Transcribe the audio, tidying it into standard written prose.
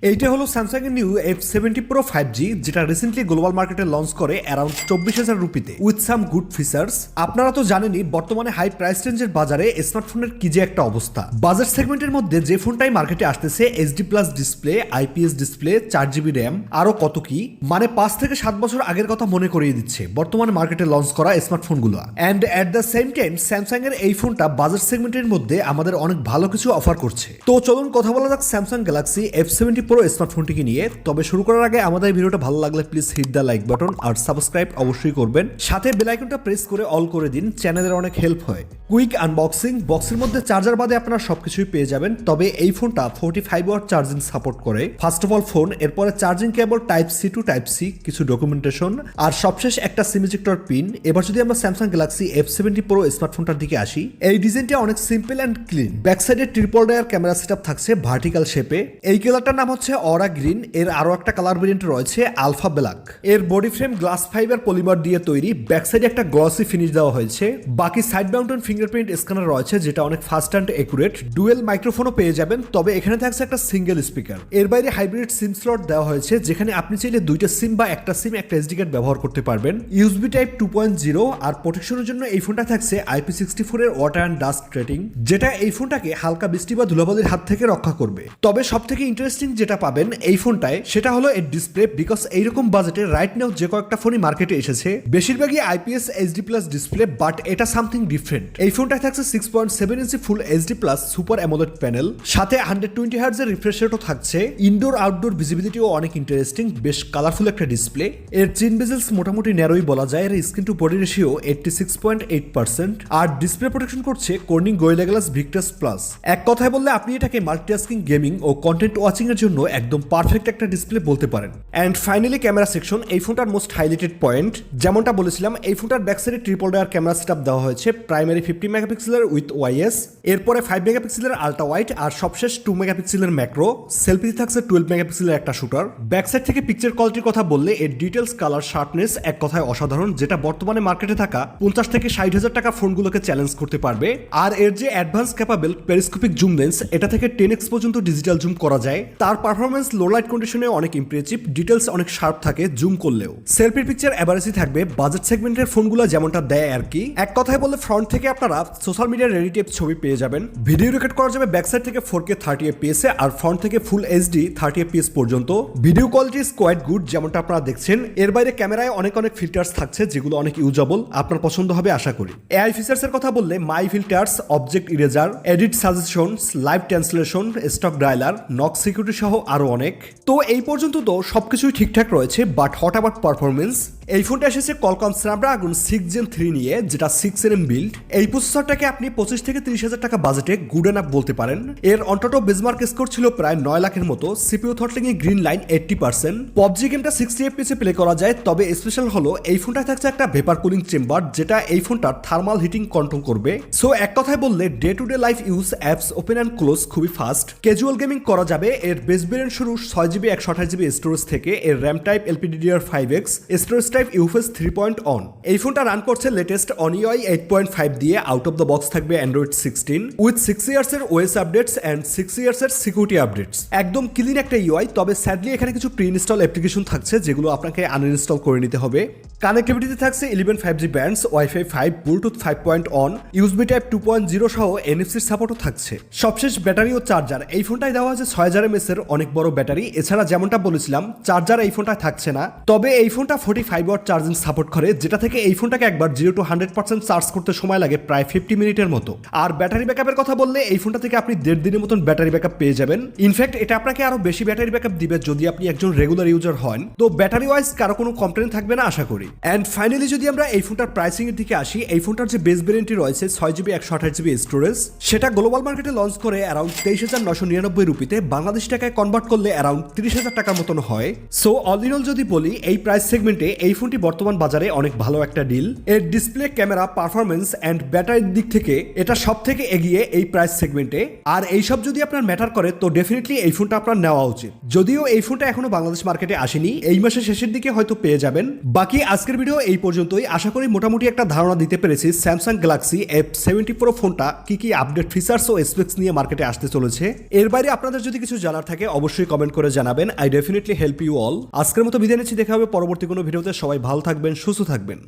এইটা হলো স্যামসাং এর নিউ F70 Pro 5G যেটা রিসেন্টলি গ্লোবাল মার্কেটে লঞ্চ করে অ্যারাউন্ড 24,000 রুপিতে উইথ সাম গুড ফিচার্স। আপনারা তো জানেনই বর্তমানে হাই প্রাইস রেঞ্জের বাজারে স্মার্টফোনের কি যে একটা অবস্থা। বাজেট সেগমেন্টের মধ্যে যে ফোনটাই মার্কেটে আসতেছে HD+ display, IPS display, 4GB RAM, আরো কত কি, মানে 5 থেকে 7 বছর আগের কথা মনে করিয়ে দিচ্ছে বর্তমানে মার্কেটে লঞ্চ করা স্মার্টফোনগুলো। And at the same time Samsung এর এই ফোনটা বাজেট সেগমেন্টের মধ্যে আমাদের অনেক ভালো কিছু অফার করছে। তো চলুন কথা বলা যাক স্যামসাং গ্যালাক্সি F70 Pro স্মার্টফোনটিকে নিয়ে। তবে শুরু করার আগে আমাদের ভিডিওটা ভালো লাগলে please hit the like button আর সাবস্ক্রাইব অবশ্যই করবেন, সাথে বেল আইকনটা প্রেস করে অল করে দিন, চ্যানেলের অনেক হেল্প হয়। কুইক আনবক্সিং, বক্সের মধ্যে চার্জার বাদে আপনারা সবকিছুই পেয়ে যাবেন। তবে এই ফোনটা 45 ওয়াট চার্জিং সাপোর্ট করে। ফার্স্ট অফ অল ফোন, এরপরে charging cable type C to type C, কিছু ডকুমেন্টেশন, আর সবশেষ একটা সিম ইজেক্টর পিন। এবার যদি আমরা স্যামসাং গ্যালাক্সি F70 Pro স্মার্টফোনটার দিকে আসি, এই ডিজাইনটা অনেক সিম্পল অ্যান্ড ক্লিন। ব্যাক সাইডে ট্রিপল ডায়ার ক্যামেরা সেটআপ থাকছে ভার্টিক্যাল শেপে। এই কালারটার নাম হচ্ছে অরা গ্রিন। এর আরো একটা কালার ভেরিয়েন্ট রয়েছে আলফা ব্ল্যাক। এর body frame glass fibre polymer দিয়ে তৈরি। ব্যাক সাইডে একটা গ্লসি ফিনিশ দেওয়া হয়েছে। বাকি সাইড মাউন্টেন ফিঙ্গারপ্রিন্ট স্ক্যানার রয়েছে যেটা অনেক ফাস্ট অ্যান্ড একুরেট। ডুয়েল মাইক্রোফোনও পেয়ে যাবেন, তবে এখানে থাকছে একটা সিঙ্গেল স্পিকার। এর বাইরে হাইব্রিড সিম স্লট দেওয়া হয়েছে যেখানে আপনি চাইলে দুইটা সিম বা একটা সিম একটা এসডি কার্ড ব্যবহার করতে পারবেন। USB type 2.0। আর প্রোটেকশনের জন্য এই ফোনটা থাকছে IP64 এর ওয়াটার অ্যান্ড ডাস্ট রেটিং, যেটা এই ফোনটাকে হালকা বৃষ্টি বা ধুলাবালির হাত থেকে রক্ষা করবে। তবে সব থেকে ইন্টারেস্টিং যেটা পাবেন এই ফোনটায় সেটা হলো এর ডিসপ্লে। বিকজ এইরকম বাজেটে রাইট নাও যে কয়েকটা ফোনই মার্কেটে এসেছে বেশিরভাগই IPS HD+ ডিসপ্লে, বাট এটা সামথিং ডিফারেন্ট। এই ফোনটায় থাকছে 6.7 ইঞ্চি ফুল HD+ সুপার অ্যামোলেড প্যানেল, সাথে 120 হার্টজ এর রিফ্রেশ রেটও থাকছে। ইনডোর আউটডোর ভিজিবিলিটিও অনেক ইন্টারেস্টিং, বেশ কালারফুল একটা ডিসপ্লে। এর চিন বেজেলস মোটামুটি ন্যারোই বলা যায়। এর স্ক্রিন টু বডি রেশিও 86.8%। আর ডিসপ্লে প্রোটেকশন করছে Corning gorilla glass Victus plus. এক কথায় বললে আপনি এটাকে মাল্টিটাস্কিং, গেমিং ও কন্টেন্ট ওয়াচিং এর জন্য একদম পারফেক্ট একটা ডিসপ্লে বলতে পারেন। অ্যান্ড ফাইনালি ক্যামেরা সেকশন, এই ফোনটার মোস্ট হাইলাইটেড পয়েন্ট। যেমনটা বলেছিলাম এই ফোনটার ব্যাক সাইডে ট্রিপল ডায়ার ক্যামেরা সেটআপ দেওয়া হয়েছে। প্রাইমারি 50 মেগাপিক্সেলের উইথ ওয়াইএস, এরপরে 5 মেগাপিক্সেলের আলট্রা ওয়াইড, আর সবশেষ 2 মেগাপিক্সেলের ম্যাক্রো। সেলফিতে থাকছে 12 মেগাপিক্সেলের একটা শুটার। ব্যাক সাইড থেকে পিকচার কোয়ালিটির কথা বললে এর ডিটেলস, কালার, শার্পনেস এক কথায় অসাধারণ, যেটা বর্তমানে মার্কেটে থাকা 50 থেকে 60,000 টাকা ফোনগুলোকে চ্যালেঞ্জ করতে পারবে। আর এর যে advance capable periscopic zoom lens, এটা থেকে 10x পর্যন্ত ডিজিটাল জুম করা যায়। তার পারফরমেন্স লো লাইট কন্ডিশনে অনেক ইমপ্রেসিভ, ডিটেলস অনেক শার্প থাকে জুম করলেও। সেলফির পিকচার এভারেজই থাকবে বাজেট সেগমেন্টের ফোনগুলো যেমনটা দেয় আর কি। এক কথায় বললে ফ্রন্ট থেকে আপনারা সোশ্যাল মিডিয়ার রেডি টাইপ ছবি পেয়ে যাবেন। ভিডিও রেকর্ড করা যাবে ব্যাক সাইড থেকে 4K 30 fps এ, আর ফ্রন্ট থেকে ফুল HD 30 fps পর্যন্ত। Video quality is quite good যেমনটা আপনারা দেখছেন। এর বাইরে ক্যামেরায় অনেক ফিল্টার্স থাকছে যেগুলো অনেক ইউজেবল, আপনার পছন্দ হবে আশা করি। AI ফিচার্স এর কথা বললে my filters, object eraser, edit suggestions, live translation, stock dialer, Knox security সহ আরো অনেক। তো এই পর্যন্ত তো সবকিছুই ঠিকঠাক রয়েছে, বাট হট অ্যাবাউট পারফরমেন্স। এই ফোনটা এসেছে কলকম স্ন্যাপড্রাগন 6 Gen 3 নিয়ে, যেটা 6nm বিল্ড। এই প্রসেসরটাকে আপনি 25 থেকে 30,000 টাকা বাজেটে গুড এনাফ বলতে পারেন। এর অন্তত বেঞ্চমার্ক স্কোর ছিল প্রায় 9 লাখের মতো। CPU throttling a green line 80%। PUBG গেমটা 60 fps এ প্লে করা যায়। তবে স্পেশাল হলো এই ফোনটায় থাকছে একটা ভেপার কুলিং চেম্বার, যেটা এই ফোনটার থার্মাল হিটিং কন্ট্রোল করবে। সো এক কথায় বললে day to day life use, apps open and close খুবই ফাস্ট। ক্যাজুয়াল গেমিং করা যাবে। এর বেস ভেরিয়েন্ট শুরু 6GB 128GB স্টোরেজ থেকে। এর RAM type LPDDR5X, storage type UFS 3.1। এই ফোনটা রান করছে লেটেস্ট One UI 8.5 দিয়ে। আউট অফ দ্য বক্স থাকবে Android 16 উইথ 6 ইয়ার্স এর OS আপডেটস অ্যান্ড 6 ইয়ার্স এর সিকিউরিটি আপডেটস। একদম ক্লিন একটা UI। তবে স্যাডলি এখানে কিছু প্রি ইনস্টল অ্যাপ্লিকেশন থাকছে যেগুলো আপনাকে আনইনস্টল করে নিতে হবে। কানেক্টিভিটিতে থাকছে 11 5G bands, Wi-Fi 5, Bluetooth 5.1, USB type 2.0 সহ NFC সাপোর্টও থাকছে। সবশেষ ব্যাটারি ও চার্জার, এই ফোনটায় দেওয়া হয়েছে 6000 mAh এর অনেক বড় ব্যাটারি। এছাড়া যেমনটা বলেছিলাম চার্জার এই ফোনটায় থাকছে না, তবে এই ফোনটা 45 ওয়াট চার্জিং সাপোর্ট করে, যেটা থেকে এই ফোনটাকে একবার 0 to 100% চার্জ করতে সময় লাগে প্রায় 50 মিনিটের মতো। আর ব্যাটারি ব্যাকআপের কথা বললে এই ফোনটা থেকে আপনি 1.5 দিনের মতন ব্যাটারি ব্যাকআপ পেয়ে যাবেন। ইনফ্যাক্ট এটা আপনাকে আরো বেশি ব্যাটারি ব্যাকআপ দিবে যদি আপনি একজন রেগুলার ইউজার হন। তো ব্যাটারি ওয়াইজ কারো কোনো কমপ্লেন থাকবে না আশা করি। অ্যান্ড ফাইনালি যদি আমরা এই ফোনটার প্রাইসিং এর দিকে আসি, এই ফোনটার যে বেস ভেরিয়েন্টটি রয়েছে 6GB 128GB স্টোরেজ, সেটা গ্লোবাল মার্কেটে লঞ্চ করে অ্যারাউন্ড 23,999 রুপিতে। বাংলাদেশ টাকায় কনভার্ট করলে অ্যারাউন্ড 30,000 টাকার মতন হয়। সো অল ইন অল যদি বলি এই প্রাইস সেগমেন্টে এই ফোনটি বর্তমান বাজারে অনেক ভালো একটা ডিল। এর ডিসপ্লে, ক্যামেরা, পারফরমেন্স এন্ড ব্যাটারির দিক থেকে এটা সব থেকে এগিয়ে এই প্রাইস সেগমেন্টে। আর এইসব যদি আপনার ম্যাটার করে তো ডেফিনেটলি এই ফোনটা আপনার নেওয়া উচিত। যদিও এই ফোনটা এখনো বাংলাদেশ মার্কেটে আসেনি, এই মাসের শেষের দিকে হয়তো পেয়ে যাবেন। বাকি আজকের ভিডিও এই পর্যন্তই। আশা করি মোটামুটি একটা ধারণা দিতে পেরেছি স্যামসাং গ্যালাক্সি F70 Pro ফোনটা কি কি আপডেট ফিচার্স ও স্পেক্স নিয়ে মার্কেটে আসতে চলেছে। এর বাইরে আপনাদের যদি কিছু জানার থাকে অবশ্যই কমেন্ট করে জানাবেন। I definitely help you all. আজকের মতো বিদায় নিচ্ছি, দেখা হবে পরবর্তী কোনো ভিডিওতে। সবাই ভালো থাকবেন, সুস্থ থাকবেন।